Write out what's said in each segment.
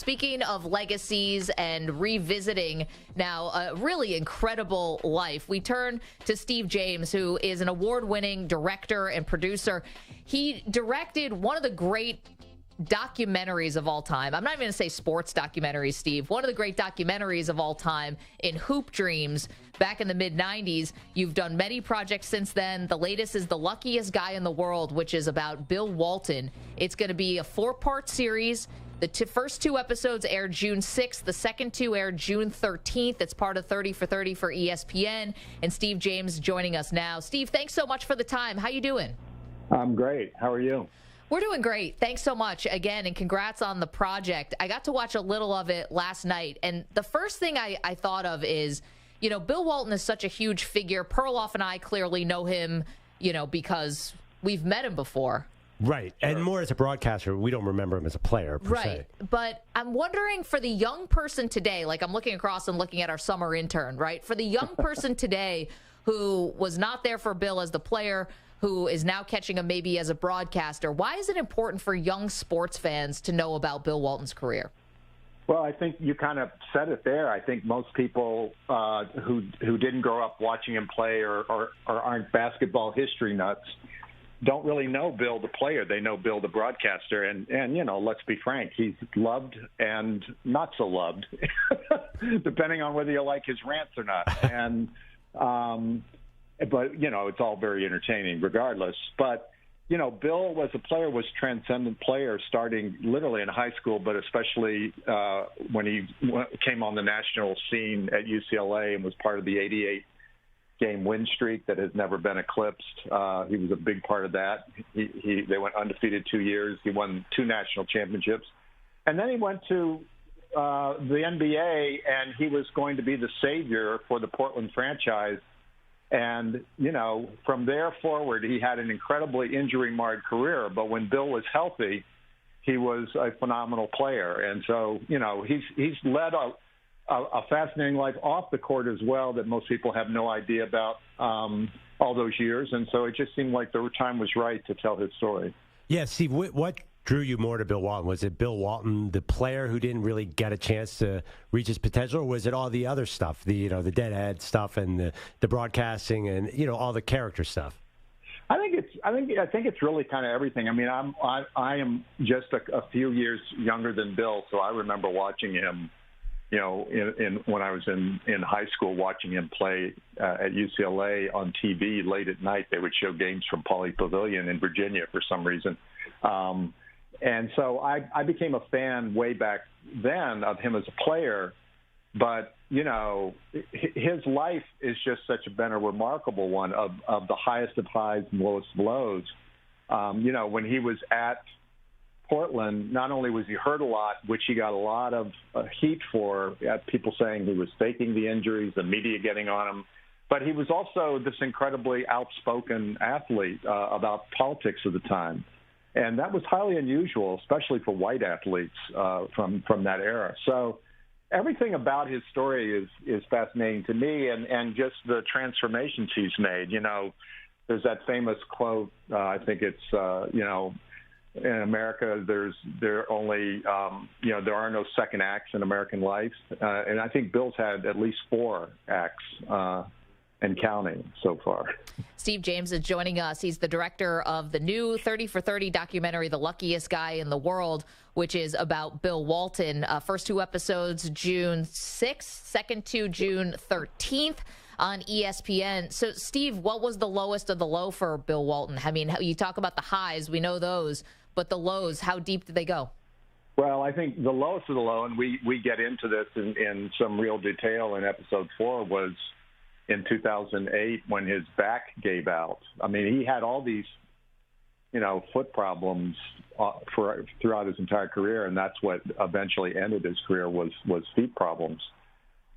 Speaking of legacies and revisiting now a really incredible life, we turn to Steve James, who is an award-winning director and producer. He directed one of the great documentaries of all time. I'm not even going to say sports documentaries, Steve. One of the great documentaries of all time in Hoop Dreams back in the mid-90s. You've done many projects since then. The latest is The Luckiest Guy in the World, which is about Bill Walton. It's going to be a 4-part series. The first 2 episodes aired June 6th. The second 2 aired June 13th. It's part of 30 for 30 for ESPN. And Steve James joining us now. Steve, thanks so much for the time. How you doing? I'm great. How are you? We're doing great. Thanks so much again, and congrats on the project. I got to watch a little of it last night, and the first thing I thought of is, you know, Bill Walton is such a huge figure. Perloff and I clearly know him, you know, because we've met him before. Right, sure. And more as a broadcaster, we don't remember him as a player, per se. But I'm wondering for the young person today, like I'm looking across and looking at our summer intern, right? For the young person today who was not there for Bill as the player, who is now catching him maybe as a broadcaster, why is it important for young sports fans to know about Bill Walton's career? Well, I think you kind of said it there. I think most people who didn't grow up watching him play or aren't basketball history nuts don't really know Bill the player. They know Bill the broadcaster. And you know, let's be frank, he's loved and not so loved, depending on whether you like his rants or not. And but, you know, it's all very entertaining regardless. But, you know, Bill was a transcendent player starting literally in high school, but especially when he came on the national scene at UCLA and was part of the 88-game win streak that has never been eclipsed. He was a big part of that. They went undefeated 2 years. He won 2 national championships. And then he went to the NBA, and he was going to be the savior for the Portland franchise. And, you know, from there forward, he had an incredibly injury-marred career. But when Bill was healthy, he was a phenomenal player. And so, you know, he's led a fascinating life off the court as well that most people have no idea about all those years. And so it just seemed like the time was right to tell his story. Yeah, Steve, what drew you more to Bill Walton? Was it Bill Walton, the player who didn't really get a chance to reach his potential, or was it all the other stuff, the the deadhead stuff and the broadcasting and all the character stuff? I think it's really kind of everything. I mean, I am just a few years younger than Bill, so I remember watching him, when I was in high school, watching him play at UCLA on TV late at night. They would show games from Pauley Pavilion in Virginia for some reason. And so I became a fan way back then of him as a player. But, his life is just been a remarkable one of the highest of highs and lowest of lows. When he was at Portland, not only was he hurt a lot, which he got a lot of heat for, people saying he was faking the injuries, the media getting on him, but he was also this incredibly outspoken athlete about politics of the time. And that was highly unusual, especially for white athletes from that era. So everything about his story is fascinating to me, and just the transformations he's made. There's that famous quote, I think it's, in America, there are no second acts in American life. And I think Bill's had at least 4 acts and counting so far. Steve James is joining us. He's the director of the new 30 for 30 documentary, The Luckiest Guy in the World, which is about Bill Walton. First 2 episodes, June 6th, second 2, June 13th on ESPN. So, Steve, what was the lowest of the low for Bill Walton? I mean, you talk about the highs, we know those, but the lows, how deep did they go? Well, I think the lowest of the low, and we get into this in some real detail in episode 4, was in 2008 when his back gave out. I mean, he had all these, foot problems throughout his entire career, and that's what eventually ended his career was feet problems.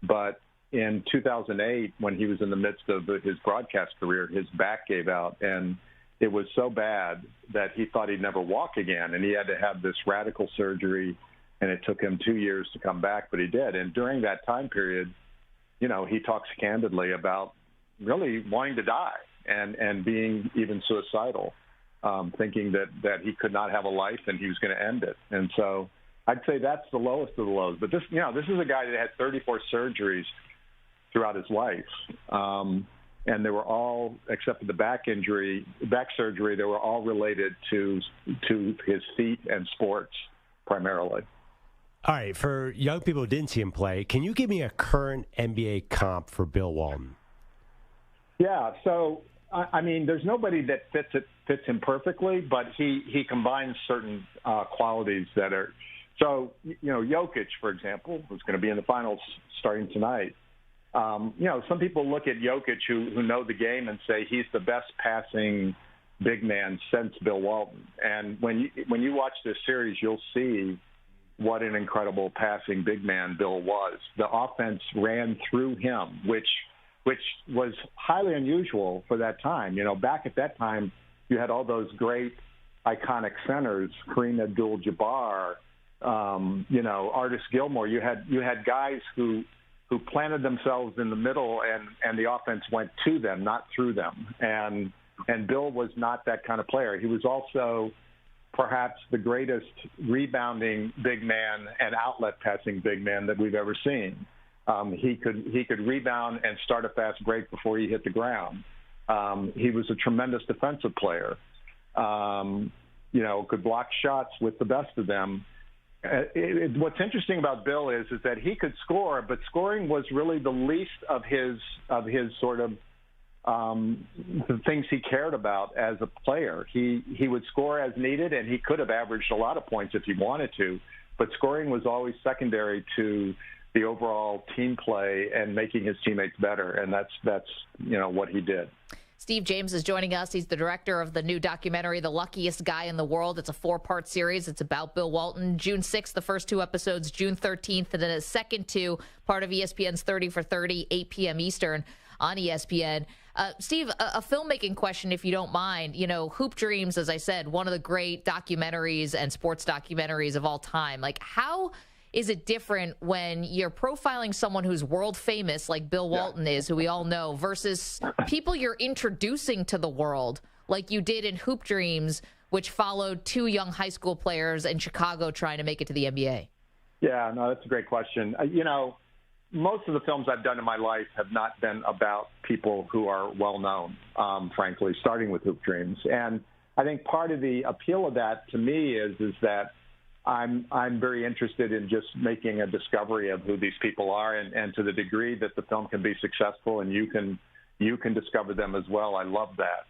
But in 2008, when he was in the midst of his broadcast career, his back gave out, and it was so bad that he thought he'd never walk again, and he had to have this radical surgery, and it took him 2 years to come back, but he did. And during that time period, he talks candidly about really wanting to die and being even suicidal, thinking that he could not have a life and he was going to end it. And so I'd say that's the lowest of the lows. But this is a guy that had 34 surgeries throughout his life. And they were all, except for the back surgery, they were all related to his feet and sports primarily. All right, for young people who didn't see him play, can you give me a current NBA comp for Bill Walton? Yeah, so, I mean, there's nobody that fits him perfectly, but he combines certain qualities that are – so, Jokic, for example, who's going to be in the finals starting tonight, some people look at Jokic who know the game and say he's the best passing big man since Bill Walton. And when you watch this series, you'll see what an incredible passing big man Bill was. The offense ran through him, which was highly unusual for that time. Back at that time, you had all those great iconic centers, Kareem Abdul-Jabbar, Artis Gilmore. You had guys who planted themselves in the middle, and the offense went to them, not through them. And Bill was not that kind of player. He was also perhaps the greatest rebounding big man and outlet passing big man that we've ever seen. He could rebound and start a fast break before he hit the ground. He was a tremendous defensive player. Could block shots with the best of them. What's interesting about Bill is that he could score, but scoring was really the least of his sort of the things he cared about as a player. He would score as needed, and he could have averaged a lot of points if he wanted to, but scoring was always secondary to the overall team play and making his teammates better, and that's what he did. Steve James is joining us. He's the director of the new documentary, The Luckiest Guy in the World. It's a 4-part series. It's about Bill Walton. June 6th, the first 2 episodes, June 13th, and then a second 2, part of ESPN's 30 for 30, 8 p.m. Eastern on ESPN. Steve, a filmmaking question, if you don't mind. Hoop Dreams, as I said, one of the great documentaries and sports documentaries of all time. Like, how is it different when you're profiling someone who's world famous like Bill Walton is, who we all know, versus people you're introducing to the world like you did in Hoop Dreams, which followed 2 young high school players in Chicago trying to make it to the NBA? Yeah, no, that's a great question. Most of the films I've done in my life have not been about people who are well known, frankly, starting with Hoop Dreams. And I think part of the appeal of that to me is that I'm very interested in just making a discovery of who these people are, and to the degree that the film can be successful and you can discover them as well. I love that.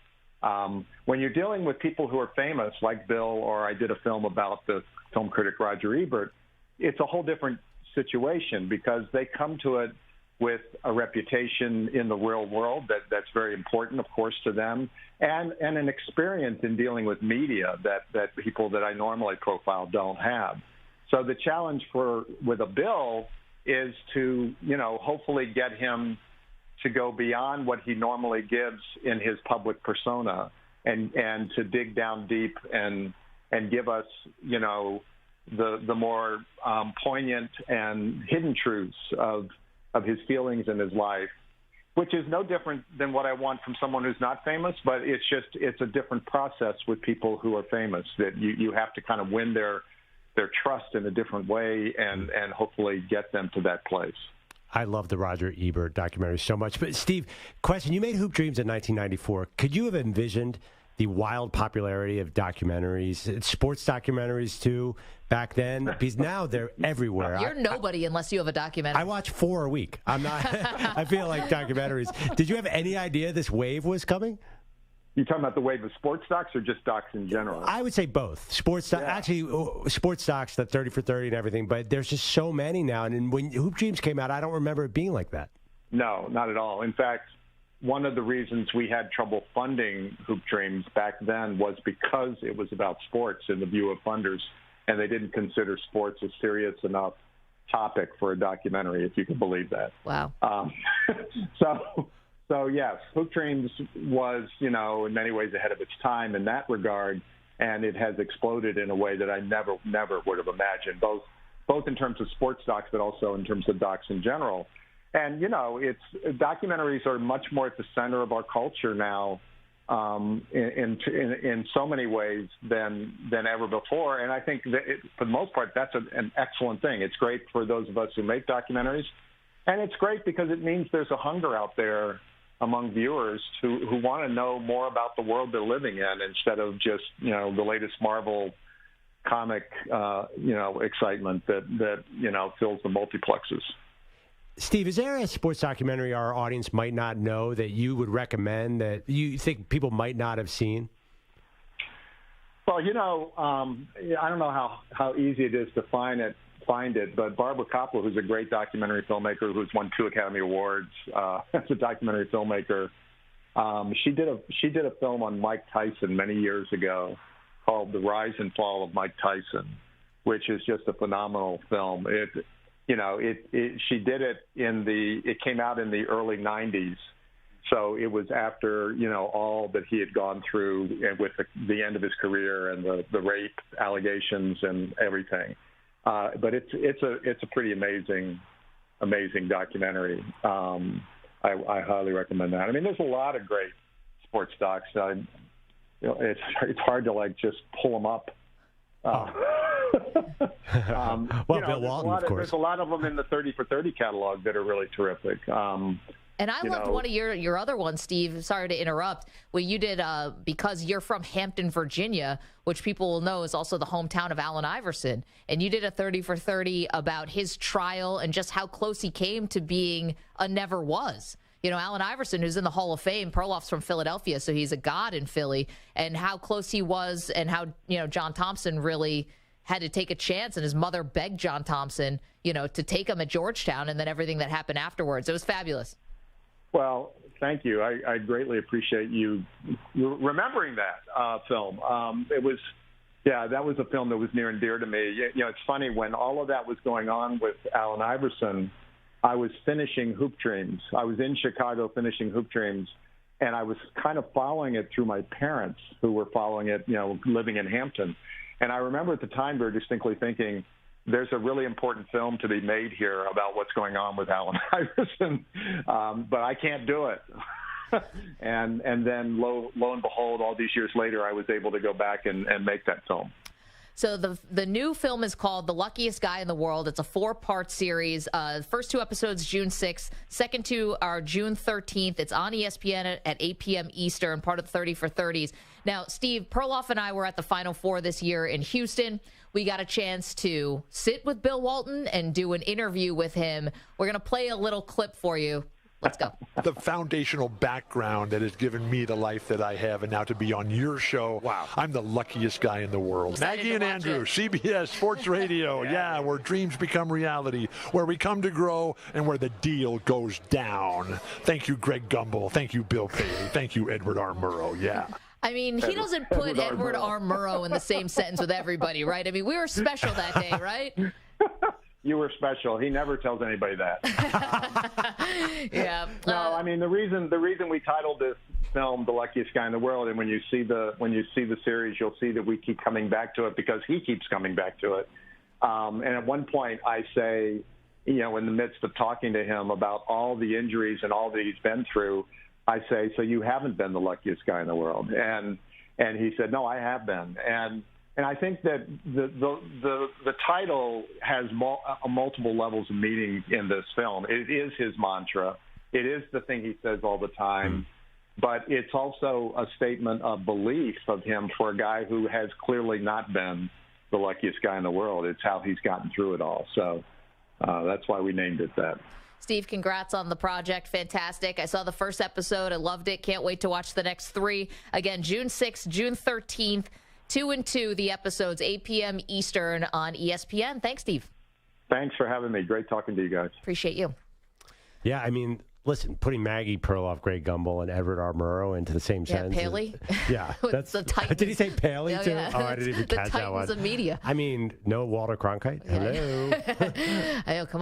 When you're dealing with people who are famous, like Bill, or I did a film about the film critic Roger Ebert, it's a whole different situation because they come to it with a reputation in the real world that's very important, of course, to them, and an experience in dealing with media that people that I normally profile don't have. So the challenge with a Bill is to, hopefully get him to go beyond what he normally gives in his public persona and to dig down deep and give us, the more poignant and hidden truths of his feelings in his life, which is no different than what I want from someone who's not famous, but it's a different process with people who are famous, that you have to kind of win their trust in a different way and hopefully get them to that place. I love the Roger Ebert documentary so much. But Steve, question, you made Hoop Dreams in 1994. Could you have envisioned the wild popularity of documentaries, sports documentaries too, back then? Because now they're everywhere. You're nobody unless you have a documentary. I watch 4 a week. I'm not. I feel like documentaries. Did you have any idea this wave was coming? You talking about the wave of sports docs or just docs in general? I would say both. Sports docs, actually, sports docs, the 30 for 30 and everything. But there's just so many now. And when Hoop Dreams came out, I don't remember it being like that. No, not at all. In fact, one of the reasons we had trouble funding Hoop Dreams back then was because it was about sports in the view of funders, and they didn't consider sports a serious enough topic for a documentary, if you can believe that. Wow. So yes, Hoop Dreams was, in many ways ahead of its time in that regard, and it has exploded in a way that I never would have imagined, both in terms of sports docs, but also in terms of docs in general. And, documentaries are much more at the center of our culture now in so many ways than ever before. And I think that for the most part, that's an excellent thing. It's great for those of us who make documentaries, and it's great because it means there's a hunger out there among viewers who want to know more about the world they're living in instead of just the latest Marvel comic excitement that fills the multiplexes. Steve, is there a sports documentary our audience might not know that you would recommend that you think people might not have seen? Well, I don't know how easy it is to find it, but Barbara Kopple, who's a great documentary filmmaker who's won 2 Academy Awards as a documentary filmmaker, she did a film on Mike Tyson many years ago called The Rise and Fall of Mike Tyson, which is just a phenomenal film. She did it it came out in the early 90s. So it was after, all that he had gone through with the end of his career and the rape allegations and everything. But it's a pretty amazing documentary. I highly recommend that. I mean, there's a lot of great sports docs. It's hard to just pull them up. Bill Walton, of course. There's a lot of them in the 30 for 30 catalog that are really terrific. And I loved one of your other ones, Steve. Sorry to interrupt. Well, you did because you're from Hampton, Virginia, which people will know is also the hometown of Allen Iverson. And you did a 30 for 30 about his trial and just how close he came to being a never was. Allen Iverson, who's in the Hall of Fame, Perloff's from Philadelphia, so he's a god in Philly, and how close he was and how, John Thompson really had to take a chance, and his mother begged John Thompson, to take him at Georgetown, and then everything that happened afterwards. It was fabulous. Well, thank you. I greatly appreciate you remembering that film. That was a film that was near and dear to me. It's funny, when all of that was going on with Allen Iverson, I was finishing Hoop Dreams. I was in Chicago finishing Hoop Dreams, and I was kind of following it through my parents who were following it, living in Hampton. And I remember at the time very distinctly thinking, there's a really important film to be made here about what's going on with Allen Iverson, but I can't do it. and then lo and behold, all these years later, I was able to go back and make that film. So the new film is called The Luckiest Guy in the World. It's a 4-part series. First 2 episodes, June 6th. Second 2 are June 13th. It's on ESPN at 8 p.m. Eastern, part of the 30 for 30s. Now, Steve, Perloff and I were at the Final Four this year in Houston. We got a chance to sit with Bill Walton and do an interview with him. We're going to play a little clip for you. Let's go. The foundational background that has given me the life that I have, and now to be on your show. Wow. I'm the luckiest guy in the world. Maggie and Andrew, CBS Sports Radio. Yeah, where dreams become reality, where we come to grow, and where the deal goes down. Thank you, Greg Gumbel. Thank you, Bill Paley. Thank you, Edward R. Murrow. Yeah. I mean, he doesn't put Edward R. Murrow in the same sentence with everybody, right? I mean, we were special that day, right? You were special. He never tells anybody that. Yeah. No, I mean, the reason we titled this film "The Luckiest Guy in the World," and when you see the series, you'll see that we keep coming back to it because he keeps coming back to it. And at one point, I say, in the midst of talking to him about all the injuries and all that he's been through, I say, "So you haven't been the luckiest guy in the world?" And he said, "No, I have been." And I think that the title has multiple levels of meaning in this film. It is his mantra. It is the thing he says all the time. But it's also a statement of belief of him for a guy who has clearly not been the luckiest guy in the world. It's how he's gotten through it all. So that's why we named it that. Steve, congrats on the project. Fantastic. I saw the first episode. I loved it. Can't wait to watch the next 3. Again, June 6th, June 13th. 2 and 2, the episodes, 8 p.m. Eastern on ESPN. Thanks, Steve. Thanks for having me. Great talking to you guys. Appreciate you. Yeah, I mean, listen, putting Maggie, Perloff, Greg Gumbel, and Edward R. Murrow into the same sentence. Paley. Yeah. That's the Titans. Did he say Paley, too? Yeah. Oh, I didn't even catch that one. The Titans of media. I mean, no Walter Cronkite. Hello. Oh, come on.